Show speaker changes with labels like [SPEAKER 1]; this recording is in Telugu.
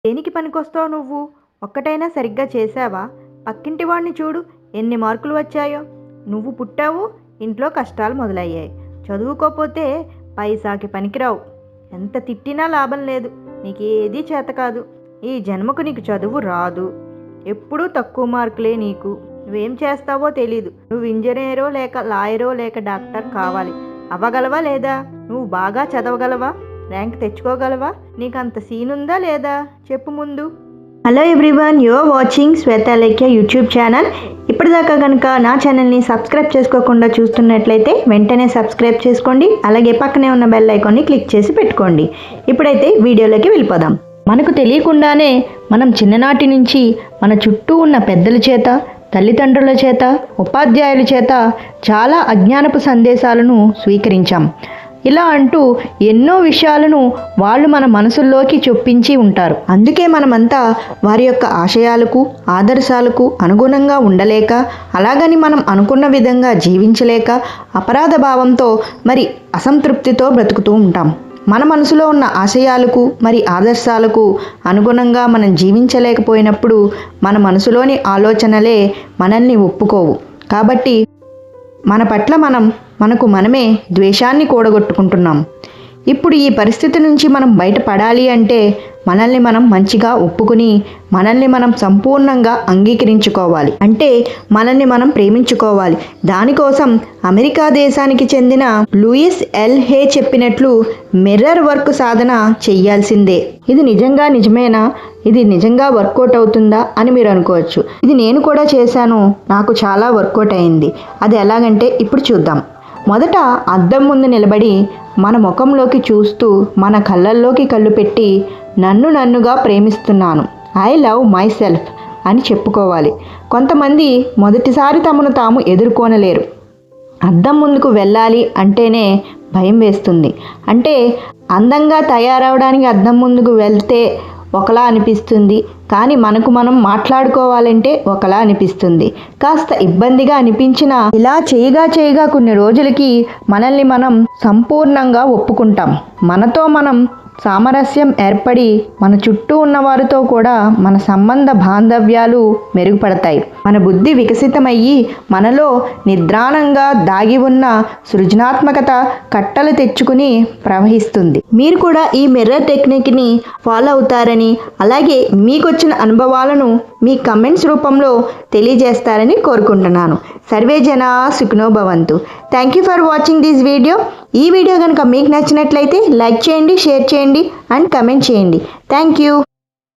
[SPEAKER 1] దేనికి పనికొస్తావు నువ్వు? ఒక్కటైనా సరిగ్గా చేసావా? పక్కింటి వాడిని చూడు, ఎన్ని మార్కులు వచ్చాయో. నువ్వు పుట్టావు, ఇంట్లో కష్టాలు మొదలయ్యాయి. చదువుకోపోతే పైసాకి పనికిరావు. ఎంత తిట్టినా లాభం లేదు. నీకేదీ చేత కాదు. ఈ జన్మకు నీకు చదువు రాదు. ఎప్పుడూ తక్కువ మార్కులే నీకు. నువ్వేం చేస్తావో తెలీదు. నువ్వు ఇంజనీరో లేక లాయరో లేక డాక్టర్ కావాలి. అవ్వగలవా లేదా? నువ్వు బాగా చదవగలవా? ర్యాంక్ తెచ్చుకోగలవా? నీకంత సీన్ ఉందా లేదా? చెప్పు ముందు. Hello everyone, you are watching Shwetalekhya YouTube channel. ఇప్పటిదాకా కనుక నా ఛానల్ని సబ్స్క్రైబ్ చేసుకోకుండా చూస్తున్నట్లయితే వెంటనే సబ్స్క్రైబ్ చేసుకోండి. అలాగే పక్కనే ఉన్న బెల్ ఐకాన్ని క్లిక్ చేసి పెట్టుకోండి. ఇప్పుడైతే వీడియోలోకి వెళ్ళిపోదాం. మనకు తెలియకుండానే మనం చిన్ననాటి నుంచి మన చుట్టూ ఉన్న పెద్దల చేత, తల్లిదండ్రుల చేత, ఉపాధ్యాయుల చేత చాలా అజ్ఞానపు సందేశాలను స్వీకరించాం. ఇలా అంటూ ఎన్నో విషయాలను వాళ్ళు మన మనసుల్లోకి చొప్పించి ఉంటారు. అందుకే మనమంతా వారి యొక్క ఆశయాలకు, ఆదర్శాలకు అనుగుణంగా ఉండలేక, అలాగని మనం అనుకున్న విధంగా జీవించలేక, అపరాధ భావంతో మరి అసంతృప్తితో బ్రతుకుతూ ఉంటాం. మన మనసులో ఉన్న ఆశయాలకు మరి ఆదర్శాలకు అనుగుణంగా మనం జీవించలేకపోయినప్పుడు మన మనసులోని ఆలోచనలే మనల్ని ఒప్పుకోవు. కాబట్టి మన పట్ల మనకు మనమే ద్వేషాన్ని కూడగొట్టుకుంటున్నాం. ఇప్పుడు ఈ పరిస్థితి నుంచి మనం బయటపడాలి అంటే మనల్ని మనం మంచిగా ఒప్పుకుని మనల్ని మనం సంపూర్ణంగా అంగీకరించుకోవాలి. అంటే మనల్ని మనం ప్రేమించుకోవాలి. దానికోసం అమెరికా దేశానికి చెందిన లూయిస్ ఎల్ హే చెప్పినట్లు మిర్రర్ వర్క్ సాధన చెయ్యాల్సిందే. ఇది నిజమేనా? ఇది నిజంగా వర్కౌట్ అవుతుందా అని మీరు అనుకోవచ్చు. ఇది నేను కూడా చేశాను, నాకు చాలా వర్కౌట్ అయింది. అది ఎలాగంటే ఇప్పుడు చూద్దాం. మొదట అద్దం ముందు నిలబడి మన ముఖంలోకి చూస్తూ మన కళ్ళల్లోకి కళ్ళు పెట్టి నన్నుగా ప్రేమిస్తున్నాను, ఐ లవ్ మై సెల్ఫ్ అని చెప్పుకోవాలి. కొంతమంది మొదటిసారి తమను తాము ఎదుర్కొనలేరు. అద్దం ముందుకు వెళ్ళాలి అంటేనే భయం వేస్తుంది. అంటే అందంగా తయారవడానికి అద్దం ముందుకు వెళ్తే ఒకలా అనిపిస్తుంది, కానీ మనకు మనం మాట్లాడుకోవాలంటే ఒకలా అనిపిస్తుంది. కాస్త ఇబ్బందిగా అనిపించినా ఇలా చేయగా కొన్ని రోజులకి మనల్ని మనం సంపూర్ణంగా ఒప్పుకుంటాం. మనతో మనం సామరస్యం ఏర్పడి మన చుట్టూ ఉన్నవారితో కూడా మన సంబంధ బాంధవ్యాలు మెరుగుపడతాయి. మన బుద్ధి వికసితమయ్యి మనలో నిద్రాణంగా దాగి ఉన్న సృజనాత్మకత కట్టలు తెచ్చుకుని ప్రవహిస్తుంది. మీరు కూడా ఈ మిర్రర్ టెక్నిక్ని ఫాలో అవుతారని, అలాగే మీకు వచ్చిన అనుభవాలను మీ కమెంట్స్ రూపంలో తెలియజేస్తారని కోరుకుంటున్నాను. సర్వే జనా సుఖినో భవంతు. Thank you for watching this video. ఈ వీడియో కనుక మీకు నచ్చినట్లయితే లైక్ చేయండి, షేర్ చేయండి అండ్ కమెంట్ చేయండి. Thank you.